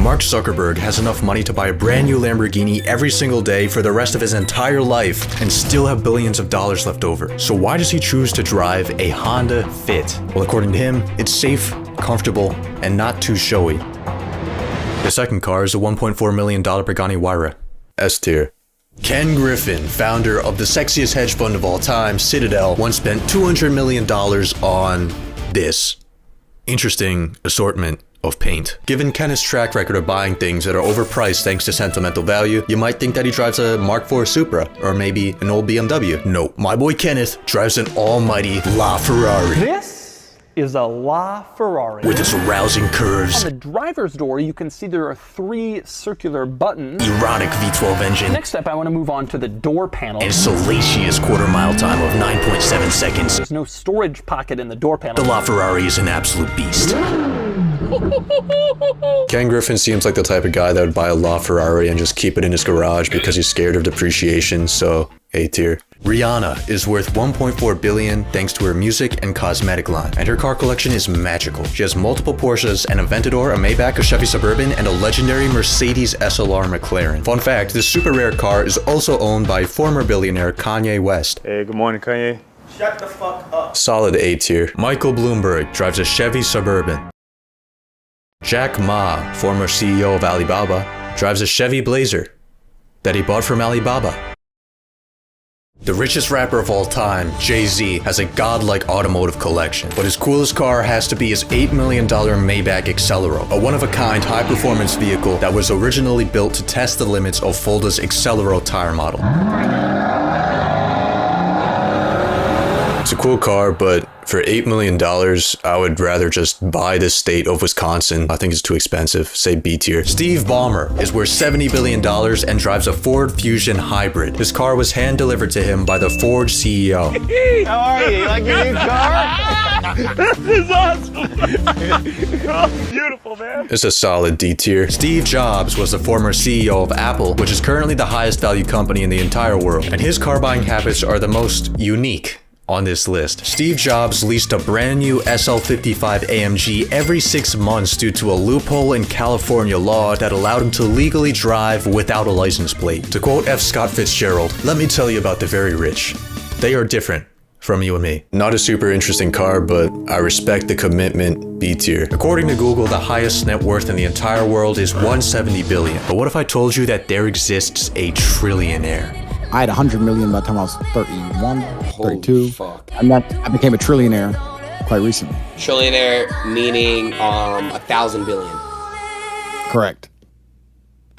Mark Zuckerberg has enough money to buy a brand new Lamborghini every single day for the rest of his entire life and still have billions of dollars left over. So why does he choose to drive a Honda Fit? Well, according to him, it's safe, comfortable, and not too showy. The second car is a $1.4 million Pagani Huayra, S tier. Ken Griffin, founder of the sexiest hedge fund of all time, Citadel, once spent $200 million on this interesting assortment of paint. Given Kenneth's track record of buying things that are overpriced thanks to sentimental value, you might think that he drives a Mark IV Supra, or maybe an old BMW. No, my boy Kenneth drives an almighty LaFerrari. This is a LaFerrari. With its rousing curves. On the driver's door, you can see there are 3 circular buttons. Ironic V12 engine. Next up, I want to move on to the door panel. And salacious quarter-mile time of 9.7 seconds. There's no storage pocket in the door panel. The LaFerrari is an absolute beast. Ken Griffin seems like the type of guy that would buy a LaFerrari and just keep it in his garage because he's scared of depreciation, so A tier. Rihanna is worth $1.4 billion thanks to her music and cosmetic line, and her car collection is magical. She has multiple Porsches, an Aventador, a Maybach, a Chevy Suburban, and a legendary Mercedes SLR McLaren. Fun fact, this super rare car is also owned by former billionaire Kanye West. Hey, good morning, Kanye. Shut the fuck up. Solid A tier. Michael Bloomberg drives a Chevy Suburban. Jack Ma, former CEO of Alibaba, drives a Chevy Blazer that he bought from Alibaba. The richest rapper of all time, Jay-Z, has a godlike automotive collection, but his coolest car has to be his $8 million Maybach Accelero, a one-of-a-kind high-performance vehicle that was originally built to test the limits of Fulda's Accelero tire model. It's a cool car, but for $8 million, I would rather just buy the state of Wisconsin. I think it's too expensive. Say B tier. Steve Ballmer is worth $70 billion and drives a Ford Fusion hybrid. His car was hand-delivered to him by the Ford CEO. How are you? You like your new car? This is awesome. Oh, beautiful, man. It's a solid D tier. Steve Jobs was the former CEO of Apple, which is currently the highest value company in the entire world, and his car buying habits are the most unique on this list. Steve Jobs leased a brand new SL55 AMG every 6 months due to a loophole in California law that allowed him to legally drive without a license plate. To quote F. Scott Fitzgerald, "Let me tell you about the very rich. They are different from you and me." Not a super interesting car, but I respect the commitment. B tier. According to Google, the highest net worth in the entire world is $170 billion. But what if I told you that there exists a trillionaire? I had 100 million by the time I was 31, 32. Fuck. And then I became a trillionaire quite recently. Trillionaire meaning 1,000 billion. Correct.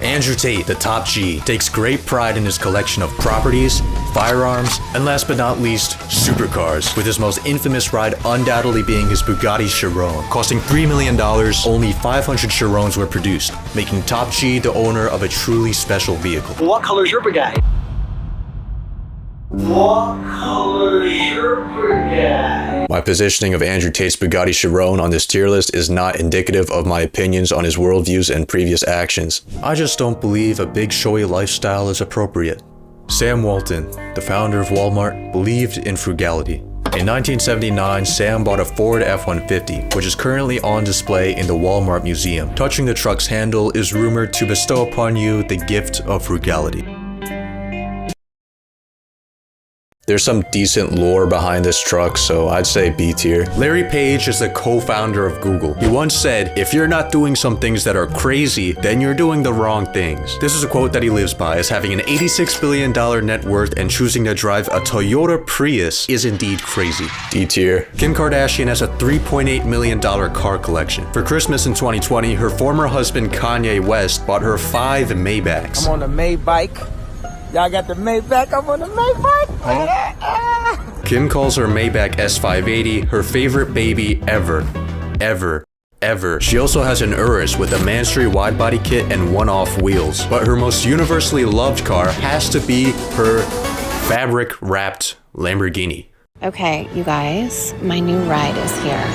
Andrew Tate, the top G, takes great pride in his collection of properties, firearms, and last but not least, supercars, with his most infamous ride undoubtedly being his Bugatti Chiron. Costing $3 million, only 500 Chirons were produced, making top G the owner of a truly special vehicle. What color's your Bugatti? What color's your Bugatti? My positioning of Andrew Tate's Bugatti Chiron on this tier list is not indicative of my opinions on his worldviews and previous actions. I just don't believe a big showy lifestyle is appropriate. Sam Walton, the founder of Walmart, believed in frugality. In 1979, Sam bought a Ford F-150, which is currently on display in the Walmart Museum. Touching the truck's handle is rumored to bestow upon you the gift of frugality. There's some decent lore behind this truck, so I'd say B tier. Larry Page is the co-founder of Google. He once said, "If you're not doing some things that are crazy, then you're doing the wrong things." This is a quote that he lives by, as having an $86 billion net worth and choosing to drive a Toyota Prius is indeed crazy. D tier. Kim Kardashian has a $3.8 million car collection. For Christmas in 2020, her former husband Kanye West bought her 5 Maybachs. I'm on the Maybach. Y'all got the Maybach? I'm on the Maybach. Kim calls her Maybach S580 her favorite baby ever. Ever. She also has an Urus with a Mansory wide body kit and one-off wheels. But her most universally loved car has to be her fabric-wrapped Lamborghini. Okay, you guys, my new ride is here.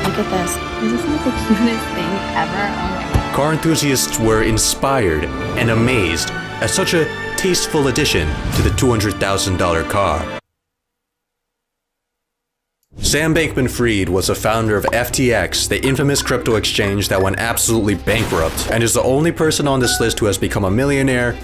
Look at this. This is like the cutest thing ever. Oh my God. Car enthusiasts were inspired and amazed at such a tasteful addition to the $200,000 car. Sam Bankman-Fried was the founder of FTX, the infamous crypto exchange that went absolutely bankrupt, and is the only person on this list who has become a millionaire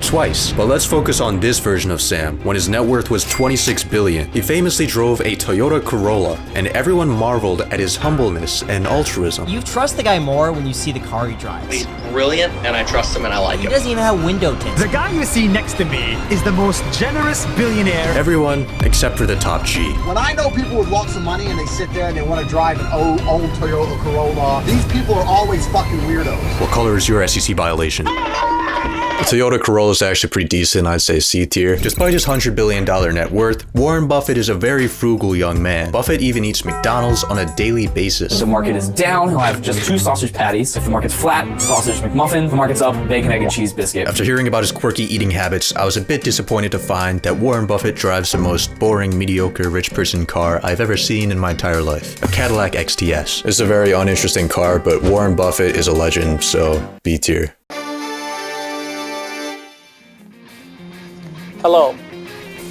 twice. But let's focus on this version of Sam, when his net worth was 26 billion. He famously drove a Toyota Corolla, and everyone marveled at his humbleness and altruism. You trust the guy more when you see the car he drives. He's brilliant, and I trust him, and I like him. He doesn't even have window tints. The guy you see next to me is the most generous billionaire. Everyone except for the top G. When I know people with lots of money and they sit there and they want to drive an old Toyota Corolla, these people are always fucking weirdos. What color is your SEC violation? The Toyota Corolla is actually pretty decent, I'd say C tier. Despite his $100 billion net worth, Warren Buffett is a very frugal young man. Buffett even eats McDonald's on a daily basis. If the market is down, he'll have just 2 sausage patties. If the market's flat, sausage McMuffin. If the market's up, bacon, egg, and cheese biscuit. After hearing about his quirky eating habits, I was a bit disappointed to find that Warren Buffett drives the most boring, mediocre rich person car I've ever seen in my entire life. A Cadillac XTS. It's a very uninteresting car, but Warren Buffett is a legend, so B tier. Hello,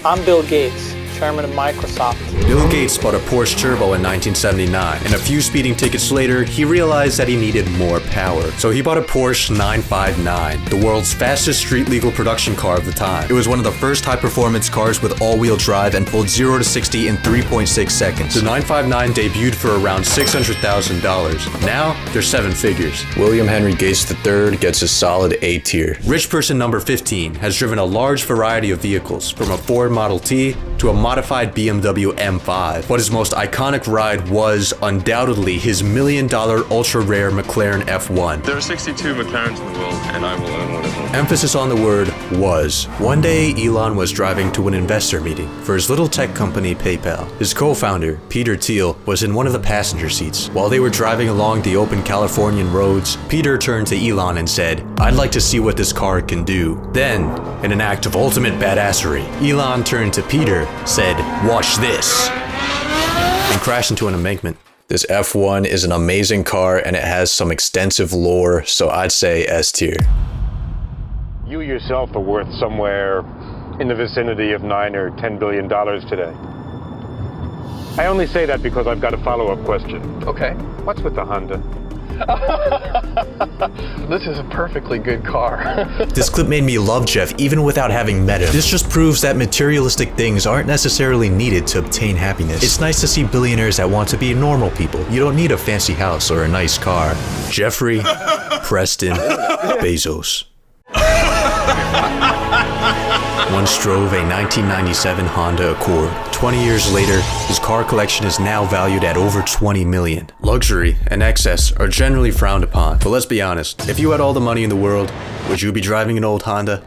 I'm Bill Gates, chairman of Microsoft. Bill Gates bought a Porsche Turbo in 1979, and a few speeding tickets later, he realized that he needed more power. So he bought a Porsche 959, the world's fastest street-legal production car of the time. It was one of the first high-performance cars with all-wheel drive and pulled 0 to 60 in 3.6 seconds. The 959 debuted for around $600,000. Now, they're 7 figures. William Henry Gates III gets a solid A tier. Rich person number 15 has driven a large variety of vehicles, from a Ford Model T to a modified BMW M5. But his most iconic ride was undoubtedly his $1 million ultra-rare McLaren F1. There are 62 McLarens in the world, and I will own one of them. Emphasis on the word was. One day, Elon was driving to an investor meeting for his little tech company PayPal. His co-founder, Peter Thiel, was in one of the passenger seats. While they were driving along the open Californian roads, Peter turned to Elon and said, "I'd like to see what this car can do." Then, in an act of ultimate badassery, Elon turned to Peter, said, "Watch this," and crashed into an embankment. This F1 is an amazing car and it has some extensive lore, so I'd say S tier. You yourself are worth somewhere in the vicinity of $9 or $10 billion today. I only say that because I've got a follow-up question. Okay. What's with the Honda? This is a perfectly good car. This clip made me love Jeff even without having met him. This just proves that materialistic things aren't necessarily needed to obtain happiness. It's nice to see billionaires that want to be normal people. You don't need a fancy house or a nice car. Jeffrey Preston Bezos once drove a 1997 Honda Accord. 20 years later, his car collection is now valued at over 20 million. Luxury and excess are generally frowned upon, but let's be honest, if you had all the money in the world, would you be driving an old Honda?